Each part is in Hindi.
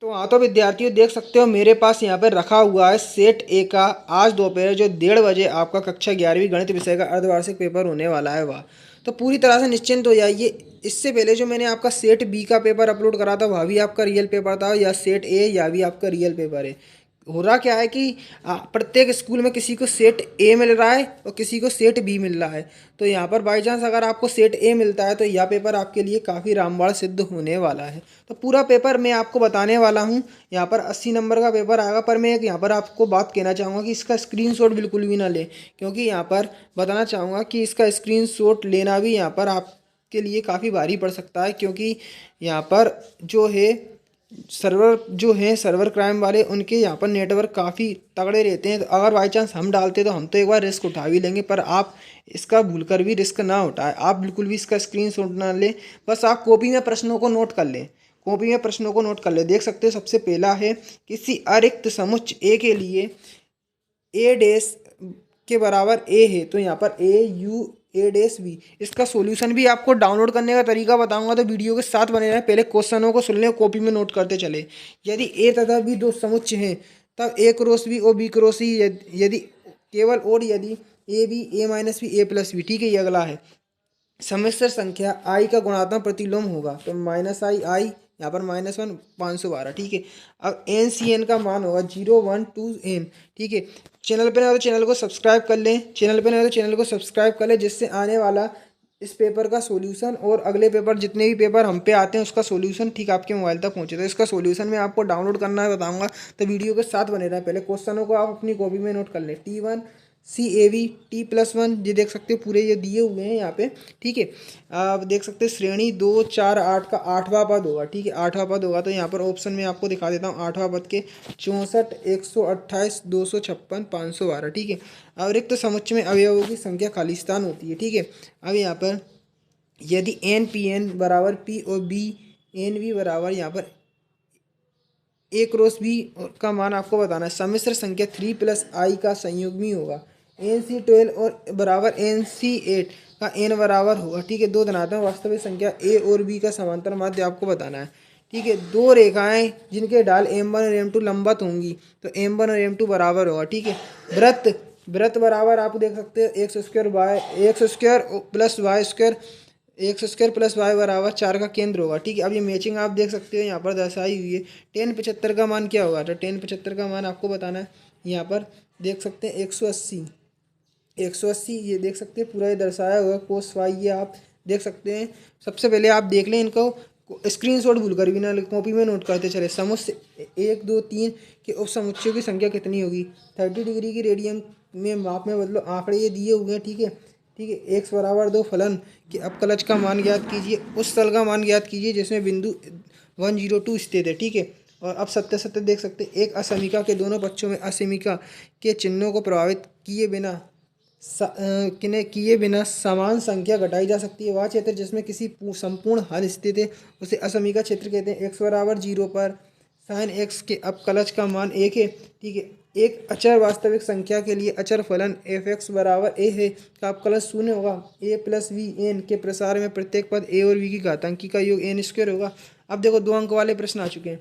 तो हाँ, तो विद्यार्थियों देख सकते हो मेरे पास यहाँ पर रखा हुआ है सेट ए का आज दोपहर जो 1:30 बजे आपका कक्षा 11वीं गणित विषय का अर्धवार्षिक पेपर होने वाला है वह। तो पूरी तरह से निश्चिंत हो जाइए। इससे पहले जो मैंने आपका सेट बी का पेपर अपलोड करा था वह भी आपका रियल पेपर था, या सेट ए या भी आपका रियल पेपर है। हो रहा क्या है कि प्रत्येक स्कूल में किसी को सेट ए मिल रहा है और किसी को सेट बी मिल रहा है। तो यहाँ पर बाई चांस अगर आपको सेट ए मिलता है तो यह पेपर आपके लिए काफ़ी रामबाण सिद्ध होने वाला है। तो पूरा पेपर मैं आपको बताने वाला हूँ। यहाँ पर 80 नंबर का पेपर आएगा, पर मैं एक यहाँ पर आपको बात कहना चाहूँगा कि इसका स्क्रीनशॉट बिल्कुल भी ना ले, क्योंकि यहाँ पर बताना चाहूँगा कि इसका स्क्रीनशॉट लेना भी यहाँ पर आपके लिए काफ़ी भारी पड़ सकता है, क्योंकि यहाँ पर जो है सर्वर क्राइम वाले उनके यहाँ पर नेटवर्क काफ़ी तगड़े रहते हैं। तो अगर बाई चांस हम डालते तो हम तो एक बार रिस्क उठा भी लेंगे, पर आप इसका भूलकर भी रिस्क ना उठाएं। आप बिल्कुल भी इसका स्क्रीनशॉट ना लें, बस आप कॉपी में प्रश्नों को नोट कर लें। कॉपी में प्रश्नों को नोट कर लें। देख सकते हो सबसे पहला है, किसी अरिक्त समुच्चय ए के लिए ए डैश के बराबर ए है, तो यहाँ पर ए यू ए डैश बी। इसका सॉल्यूशन भी आपको डाउनलोड करने का तरीका बताऊंगा, तो वीडियो के साथ बने रहें। पहले क्वेश्चनों को सुन लें, कॉपी में नोट करते चले। यदि ए तथा बी दो समुच्चय हैं तब ए क्रॉस बी और बी क्रॉस सी, यदि केवल और यदि A B A minus B A plus B. ठीक है, ये अगला है, सम्मिश्र संख्या आई का गुणात्मक प्रतिलोम होगा, तो माइनस आई आई यहाँ पर -1 512। ठीक है, अब एन सी एन का मान होगा 0 1 2 एन। ठीक है, चैनल पे ना हो तो चैनल को सब्सक्राइब कर लें, चैनल पे ना हो तो चैनल को सब्सक्राइब कर लें, जिससे आने वाला इस पेपर का सॉल्यूशन और अगले पेपर जितने भी पेपर हम पे आते हैं उसका सॉल्यूशन ठीक आपके मोबाइल तक पहुंचे। तो इसका सॉल्यूशन मैं आपको डाउनलोड करना है बताऊंगा, तो वीडियो के साथ बने रहें। पहले क्वेश्चनों को आप अपनी कॉपी में नोट कर लें। T1 CAV T+1, ये देख सकते हो पूरे ये दिए हुए हैं यहाँ पे। ठीक है, आप देख सकते हैं श्रेणी 2 4 8 का 8वां पद होगा। ठीक है, 8वां पद होगा, तो यहाँ पर ऑप्शन में आपको दिखा देता हूँ। 8वां पद के 64 128 256 512। ठीक है, अब रिक्त समुच्चय में अवयवों की संख्या खालिस्तान होती है। ठीक है, अब यहाँ पर यदि एन पी एन बराबर पी और बी एन वी बराबर यहाँ पर ए क्रॉस बी का मान आपको बताना है। सम्मिश्र संख्या 3 + आई का संयुग्मी होगा। NC12 और बराबर NC8 का n बराबर होगा। ठीक है, दो धनात्मक वास्तविक संख्या a और b का समांतर माध्य आपको बताना है। ठीक है, दो रेखाएं जिनके ढाल m1 और m2 लंबवत होंगी, तो m1 और m2 बराबर होगा। ठीक है, वृत्त बराबर आप देख सकते हो x² + y², x² + y बराबर 4 का केंद्र होगा। ठीक है, अब ये मैचिंग आप देख सकते हो यहाँ पर दर्शाई हुई है। tan 75 का मान क्या होगा, तो tan 75 का मान आपको बताना है। यहाँ पर देख सकते हैं 180 ये देख सकते हैं पूरा ये दर्शाया हुआ cos y, ये आप देख सकते हैं। सबसे पहले आप देख लें इनको, स्क्रीनशॉट भूल कर भी ना कॉपी में नोट करते चले। समुच्चय 1 2 3 के उपसमुच्चयों की संख्या कितनी होगी। 30 डिग्री की रेडियन में माप में बदलो, आंकड़े ये दिए हुए हैं। ठीक है, ठीक है, x बराबर 2 फलन के अपकलज का मान ज्ञात कीजिए, उस तल का मान ज्ञात कीजिए जिसमें बिंदु 102 स्थित है। ठीक है, और अब सत्य देख सकते हैं, एक असमीका के दोनों पक्षों में असमीका के चिन्हों को प्रभावित किए बिना समान संख्या घटाई जा सकती है। वह क्षेत्र जिसमें किसी संपूर्ण हल स्थित है उसे असमीका क्षेत्र कहते हैं। x बराबर 0 पर sin x के अपकलज का मान 1 है। ठीक है, एक अचर वास्तविक संख्या के लिए अचर फलन f(x) बराबर a है का अपकलज 0 होगा। a + v n के प्रसार में प्रत्येक पद a और v की घातांकी का योग n² होगा। अब देखो 2 अंक वाले प्रश्न आ चुके हैं।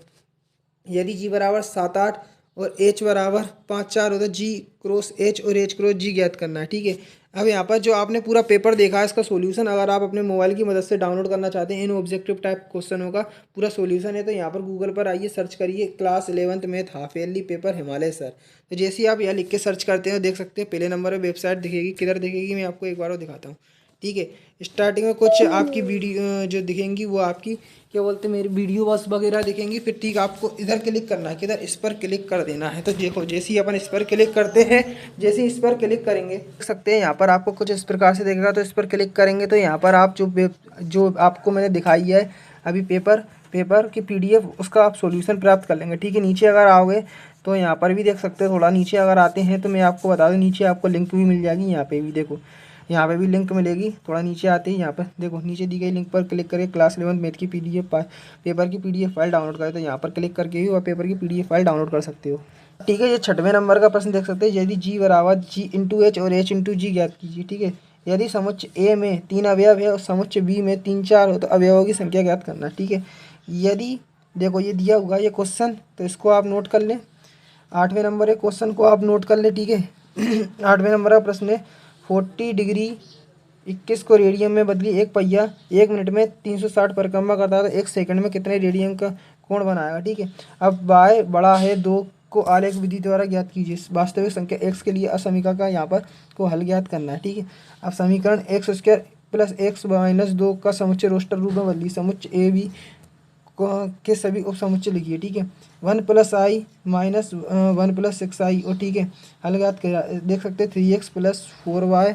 यदि g बराबर 7 8 और h बराबर 5 4 हो तो g क्रॉस h और h क्रॉस g ज्ञात करना है। ठीक है, अब यहाँ पर जो आपने पूरा पेपर देखा है इसका सॉल्यूशन अगर आप अपने मोबाइल की मदद से डाउनलोड करना चाहते हैं, इन ऑब्जेक्टिव टाइप क्वेश्चनों का पूरा सॉल्यूशन है, तो यहाँ पर गूगल पर आइए, सर्च करिए class 11th math half yearly paper Himalaya sir. तो जैसे ही आप यहाँ लिख के सर्च करते हो देख सकते हैं पहले नंबर पर वेबसाइट दिखेगी। किधर दिखेगी मैं आपको एक बार और दिखाता हूँ। ठीक है, स्टार्टिंग में कुछ आपकी वीडियो जो दिखेंगी वो आपकी क्या बोलते हैं मेरी वीडियो बस वगैरह दिखेंगी। फिर ठीक आपको इधर क्लिक करना है, किधर इस पर क्लिक कर देना है। तो देखो जैसे ही अपन इस पर क्लिक करते हैं, जैसे ही इस पर क्लिक करेंगे देख सकते हैं यहाँ पर आपको कुछ इस प्रकार से दिखेगा। तो इस पर क्लिक करेंगे तो यहाँ पर आप जो आपको मैंने दिखाई है अभी पेपर की PDF उसका आप सॉल्यूशन प्राप्त कर लेंगे। ठीक है, नीचे अगर आओगे तो यहाँ पर भी देख सकते हो। थोड़ा नीचे अगर आते हैं तो मैं आपको बता दूँ, नीचे आपको लिंक भी मिल जाएगी। यहाँ पे भी देखो, यहाँ पे भी लिंक मिलेगी। थोड़ा नीचे आते ही यहाँ पर देखो नीचे दी गई लिंक पर क्लिक करके क्लास 11 मैथ की पेपर की PDF फाइल डाउनलोड करें। तो यहाँ पर क्लिक करके भी वह पेपर की PDF फाइल डाउनलोड कर सकते हो। ठीक है, ये 6वें नंबर का प्रश्न देख सकते हैं। यदि g बराबर g × h और h × g ज्ञात कीजिए। ठीक है, यदि समुच्चय A में 3 अवयव है और समुच्चय B में 3 4 हो तो अवयवों की संख्या ज्ञात करना है। ठीक है, यदि देखो ये दिया हुआ ये क्वेश्चन, तो इसको आप नोट कर लें। 8वें नंबर के क्वेश्चन को आप नोट कर लें, ठीक है। 8वें नंबर का प्रश्न है 40 डिग्री 21 को रेडियन में बदली एक पहिया 1 मिनट में 360 परिक्रमा करता है तो 1 सेकंड में कितने रेडियन का कोण बनाएगा, ठीक है। अब y बड़ा है 2 को आलेख विधि द्वारा ज्ञात कीजिए। वास्तविक संख्या x के लिए असमीकरण का यहाँ पर को हल ज्ञात करना है, ठीक है। अब समीकरण x² प्लस x माइनस 2 का समुच्चय रोस्टर रूप में बदली समुच्चय ए बी के सभी उप समुच्चय लिखिए, ठीक है। 1 + i माइनस 1 + 6i और, ठीक है। हल ज्ञात कर देख सकते हैं 3x + 4y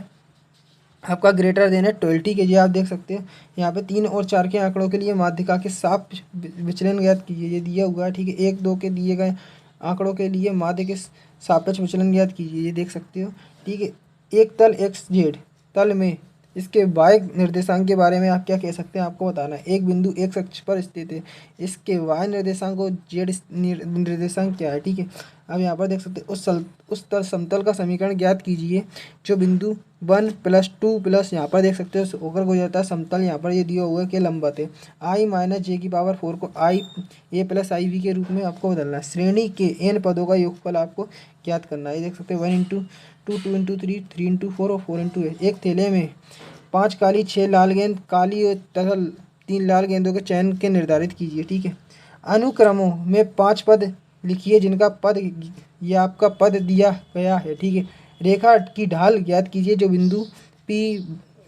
आपका ग्रेटर देन है 12, ठीक है। ये आप देख सकते हैं यहाँ पे 3 और 4 के आंकड़ों के लिए माध्यिका के सापेक्ष विचलन ज्ञात कीजिए, ये दिया हुआ है, ठीक है। 1 2 के दिए गए आंकड़ों के लिए माध्य के सापेक्ष विचलन ज्ञात कीजिए, ये देख सकते हो, ठीक है। एक तल XZ तल में इसके y निर्देशांक के बारे में आप क्या कह सकते हैं, आपको बताना है। एक बिंदु x अक्ष पर स्थित है, इसके y निर्देशांक और z निर्देशांक क्या है, ठीक है। अब यहाँ पर देख सकते हैं उस तल समतल का समीकरण ज्ञात कीजिए जो बिंदु 1 + 2 प्लस यहाँ पर देख सकते हो होकर गुजरता है समतल। यहाँ पर ये दिया हुआ है कि लंबवत है। i - j⁴ को i a + ib के रूप में आपको बदलना है। श्रेणी के n पदों का योगफल आपको ज्ञात करना है। ये देख सकते हैं 1 × 2 2 × 3 3 × 4 और 4 × 8। एक थैले में 5 काली 6 लाल गेंद काली और तथा 3 लाल गेंदों के चयन के निर्धारित कीजिए, ठीक है। अनुक्रमों में 5 पद लिखिए जिनका पद या आपका पद दिया गया है, ठीक है। रेखा की ढाल ज्ञात कीजिए जो बिंदु P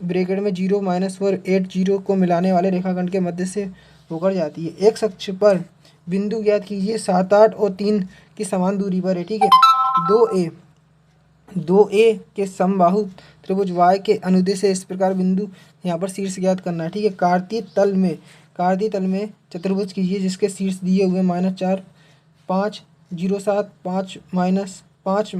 ब्रैकेट में 0 -4 8 0 को मिलाने वाले रेखाखंड के मध्य से होकर जाती है। एक अक्ष पर बिंदु ज्ञात कीजिए 7 8 और 3 की समान दूरी पर है, ठीक है। 2a के समबाहु त्रिभुज y के अनुदिश है, इस प्रकार बिंदु यहाँ पर शीर्ष ज्ञात करना है, ठीक है। कार्तीय तल में चतुर्भुज कीजिए जिसके शीर्ष दिए हुए -4 5 0 7 5 -5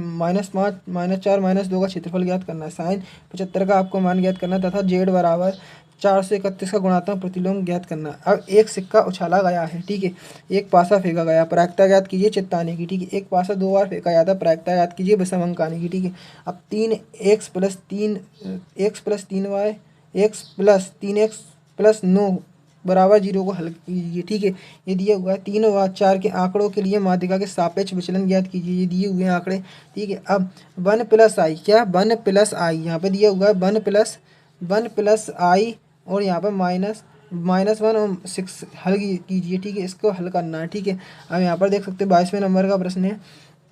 -4 -2 का क्षेत्रफल ज्ञात करना है। साइन 75 का आपको मान ज्ञात करना है तथा z बराबर 431 का गुणात्मक प्रतिलोम ज्ञात करना है। अब एक सिक्का उछाला गया है, ठीक है। एक पासा फेंका गया, प्रायिकता ज्ञात कीजिए चित्ताने की, ठीक है। एक पासा 2 बार फेंका जाता है, प्रायिकता ज्ञात कीजिए विषम अंक आने की, ठीक है। अब 3x + 3y x + 3x + 9 बराबर 0 को हल कीजिए, ठीक है। ये दिया हुआ है 3 व 4 के आंकड़ों के लिए माध्यिका के सापेक्ष विचलन ज्ञात कीजिए, ये दिए हुए आंकड़े, ठीक है। अब 1 + i क्या 1 + i यहाँ पे दिया हुआ है 1 + i और यहाँ पर -1 और 6 हल कीजिए, ठीक है। इसको हल करना है, ठीक है। अब यहाँ पर देख सकते हैं 22वें नंबर का प्रश्न है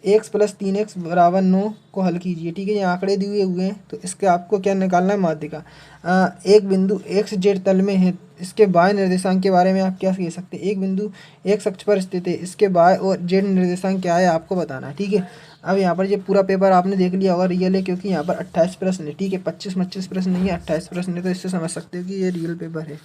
x + 3x = 9 को हल कीजिए, ठीक है। ये आंकड़े दिए हुए हैं तो इसके आपको क्या निकालना है, माध्यिका। एक बिंदु XZ तल में है, इसके y निर्देशांक के बारे में आप क्या कह सकते हैं। एक बिंदु x अक्ष पर स्थित है, इसके y और z निर्देशांक क्या है आपको बताना है, ठीक है। अब यहाँ पर ये पूरा पेपर आपने देख लिया होगा रियल है क्योंकि यहाँ पर 28 प्रश्न है, ठीक है। 25 प्रश्न नहीं है, 28 प्रश्न है, तो इससे समझ सकते हो कि ये रियल पेपर है।